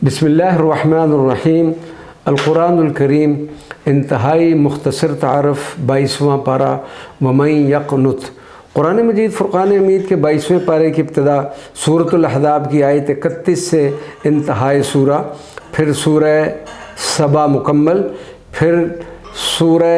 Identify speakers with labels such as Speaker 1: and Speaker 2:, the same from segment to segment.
Speaker 1: بسم اللہ الرحمن الرحیم۔ القرآن الکریم انتہائی مختصر تعارف 22واں پارہ وَمَن يَقْنُتْ۔ قرآن مجید فرقان حمید کے 22ویں پارے کی ابتدا سورۃ الاحزاب کی آیت 31 سے انتہائی سورہ، پھر سورہ سبا مکمل، پھر سورہ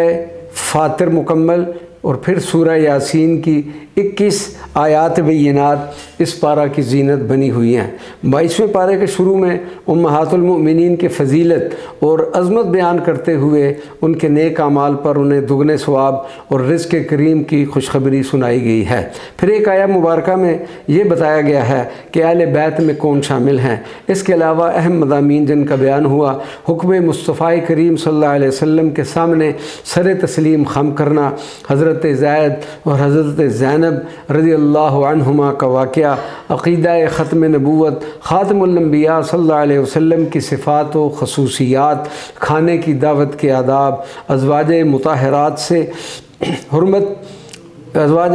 Speaker 1: فاطر مکمل اور پھر سورہ یاسین کی 21 آیات بینات اس پارہ کی زینت بنی ہوئی ہیں۔ 22ویں پارے کے شروع میں امہات المؤمنین کے فضیلت اور عظمت بیان کرتے ہوئے ان کے نیک اعمال پر انہیں دگنے ثواب اور رزق کریم کی خوشخبری سنائی گئی ہے۔ پھر ایک آیہ مبارکہ میں یہ بتایا گیا ہے کہ اہل بیت میں کون شامل ہیں۔ اس کے علاوہ اہم مضامین جن کا بیان ہوا، حکم مصطفیٰ کریم صلی اللہ علیہ وسلم کے سامنے سر تسلیم خم کرنا، حضرت زید اور حضرت زینب رضی اللہ عنہما کا واقعہ، عقیدہ ختم نبوت، خاتم الانبیاء صلی اللہ علیہ وسلم کی صفات و خصوصیات، کھانے کی دعوت کے آداب، ازواج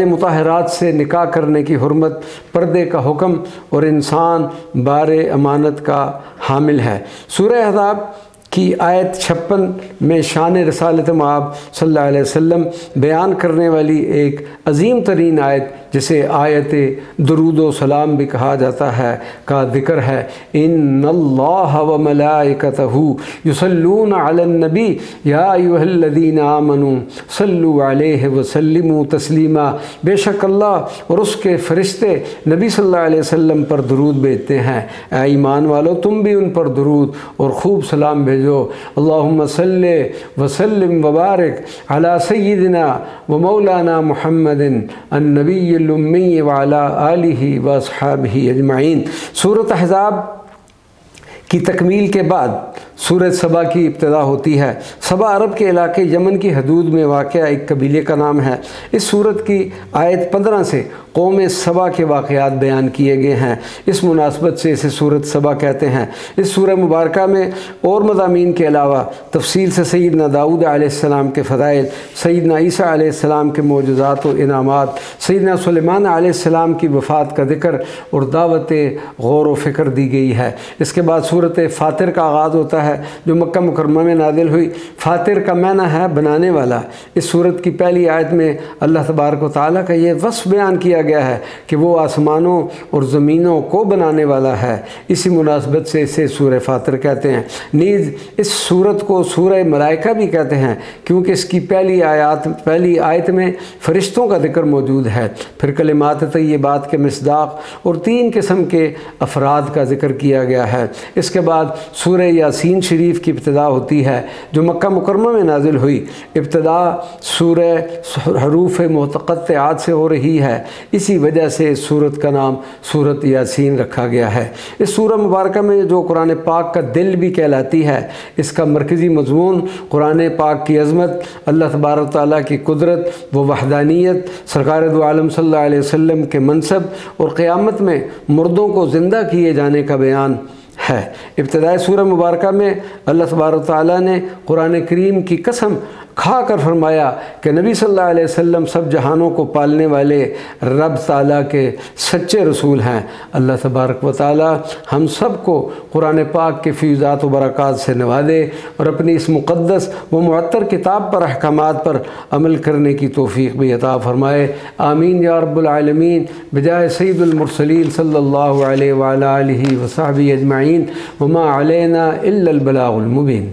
Speaker 1: مطہرات سے نکاح کرنے کی حرمت، پردے کا حکم اور انسان بار امانت کا حامل ہے۔ سورہ احزاب کی آیت 56 میں شان رسالت مآب صلی اللہ علیہ وسلم بیان کرنے والی ایک عظیم ترین آیت، جسے آیت درود و سلام بھی کہا جاتا ہے، کا ذکر ہے۔ ان اللہ و ملائکتہ یصلون علی النبی یا ایھا الذین آمنوا صلوا علیہ وسلموا تسلیما۔ بے شک اللہ اور اس کے فرشتے نبی صلی اللہ علیہ وسلم پر درود بھیجتے ہیں، اے ایمان والو تم بھی ان پر درود اور خوب سلام بھیجو۔ اللہم صلی وسلم وبارک علی سیدنا و مولانا محمد النبی الامی وعلی آلہ و اصحابہ اجمعین۔ سورۃ احزاب کی تکمیل کے بعد سورۃ سبا کی ابتدا ہوتی ہے۔ سبا عرب کے علاقے یمن کی حدود میں واقع ایک قبیلے کا نام ہے۔ اس سورت کی آیت 15 سے قوم سبا کے واقعات بیان کیے گئے ہیں۔ اس مناسبت سے اسے سورۃ سبا کہتے ہیں۔ اس سورہ مبارکہ میں اور مضامین کے علاوہ تفصیل سے سیدنا داؤد علیہ السلام کے فضائل، سیدنا عیسیٰ علیہ السلام کے معجزات و انعامات، سیدنا سلیمان علیہ السلام کی وفات کا ذکر اور دعوت غور و فکر دی گئی ہے۔ اس کے بعد سورۃ فاطر کا آغاز ہوتا ہے، جو مکہ مکرمہ میں نازل ہوئی۔ فاطر کا معنی ہے بنانے والا۔ اس سورت کی پہلی آیت میں اللہ تبارک و تعالیٰ کا یہ وصف بیان کیا گیا ہے کہ وہ آسمانوں اور زمینوں کو بنانے والا ہے۔ اسی مناسبت سے اسے سورہ فاطر کہتے ہیں۔ نیز اس سورت کو سورہ ملائکہ بھی کہتے ہیں، کیونکہ اس کی پہلی آیت میں فرشتوں کا ذکر موجود ہے۔ پھر کلمات طیبات کے مصداق اور 3 قسم کے افراد کا ذکر کیا گیا ہے۔ اس کے بعد سورہ یاسین شریف کی ابتدا ہوتی ہے، جو مکہ مکرمہ میں نازل ہوئی۔ ابتدا سورہ حروف متقطعات سے ہو رہی ہے، اسی وجہ سے اس سورت کا نام سورۃ یاسین رکھا گیا ہے۔ اس سورہ مبارکہ میں جو قرآن پاک کا دل بھی کہلاتی ہے، اس کا مرکزی مضمون قرآن پاک کی عظمت، اللہ تبارک و تعالیٰ کی قدرت و وحدانیت، سرکار دو عالم صلی اللہ علیہ وسلم کے منصب اور قیامت میں مردوں کو زندہ کیے جانے کا بیان ہے۔ ابتدائی سورہ مبارکہ میں اللہ تبارک و تعالیٰ نے قرآن کریم کی قسم کھا کر فرمایا کہ نبی صلی اللہ علیہ وسلم سب جہانوں کو پالنے والے رب تعالیٰ کے سچے رسول ہیں۔ اللہ تبارک و تعالیٰ ہم سب کو قرآن پاک کے فیضات و برکات سے نوازے اور اپنی اس مقدس و معطر کتاب پر احکامات پر عمل کرنے کی توفیق بھی عطا فرمائے۔ آمین یا رب العالمین، بجائے سید المرسلین صلی اللہ علیہ وآلہ وصحبہ اجمعین، وما علینا الا البلاغ المبین۔